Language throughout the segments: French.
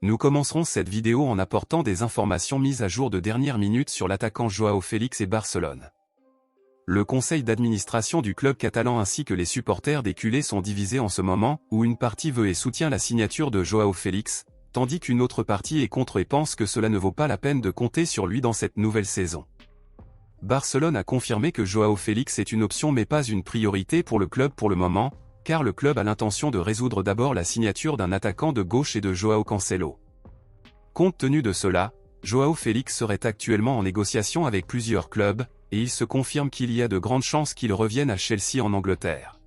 Nous commencerons cette vidéo en apportant des informations mises à jour de dernière minute sur l'attaquant Joao Félix et Barcelone. Le conseil d'administration du club catalan ainsi que les supporters des culés sont divisés en ce moment, où une partie veut et soutient la signature de Joao Félix, tandis qu'une autre partie est contre et pense que cela ne vaut pas la peine de compter sur lui dans cette nouvelle saison. Barcelone a confirmé que Joao Félix est une option mais pas une priorité pour le club pour le moment, car le club a l'intention de résoudre d'abord la signature d'un attaquant de gauche et de Joao Cancelo. Compte tenu de cela, Joao Félix serait actuellement en négociation avec plusieurs clubs, et il se confirme qu'il y a de grandes chances qu'il revienne à Chelsea en Angleterre.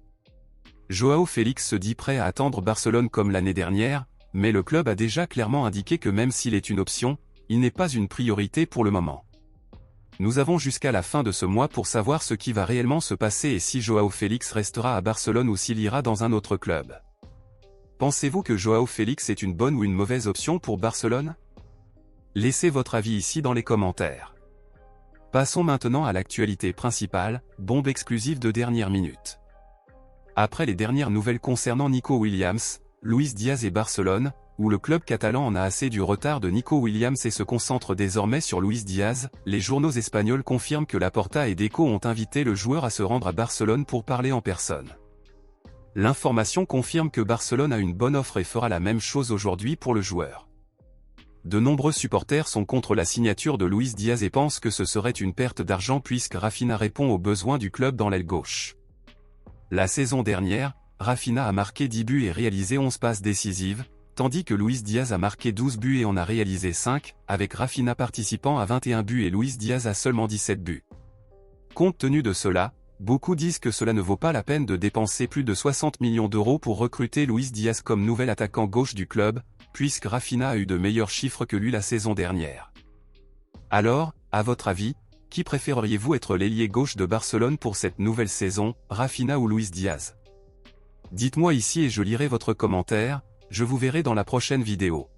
Joao Félix se dit prêt à attendre Barcelone comme l'année dernière, mais le club a déjà clairement indiqué que même s'il est une option, il n'est pas une priorité pour le moment. Nous avons jusqu'à la fin de ce mois pour savoir ce qui va réellement se passer et si Joao Félix restera à Barcelone ou s'il ira dans un autre club. Pensez-vous que Joao Félix est une bonne ou une mauvaise option pour Barcelone? Laissez votre avis ici dans les commentaires. Passons maintenant à l'actualité principale, bombe exclusive de dernière minute. Après les dernières nouvelles concernant Nico Williams, Luis Diaz et Barcelone, où le club catalan en a assez du retard de Nico Williams et se concentre désormais sur Luis Diaz, les journaux espagnols confirment que Laporta et Deco ont invité le joueur à se rendre à Barcelone pour parler en personne. L'information confirme que Barcelone a une bonne offre et fera la même chose aujourd'hui pour le joueur. De nombreux supporters sont contre la signature de Luis Diaz et pensent que ce serait une perte d'argent puisque Rafinha répond aux besoins du club dans l'aile gauche. La saison dernière, Rafinha a marqué 10 buts et réalisé 11 passes décisives, tandis que Luis Diaz a marqué 12 buts et en a réalisé 5, avec Rafinha participant à 21 buts et Luis Diaz à seulement 17 buts. Compte tenu de cela, beaucoup disent que cela ne vaut pas la peine de dépenser plus de 60 millions d'euros pour recruter Luis Diaz comme nouvel attaquant gauche du club, puisque Rafinha a eu de meilleurs chiffres que lui la saison dernière. Alors, à votre avis, qui préféreriez-vous être l'ailier gauche de Barcelone pour cette nouvelle saison, Rafinha ou Luis Diaz? Dites-moi ici et je lirai votre commentaire. Je vous verrai dans la prochaine vidéo.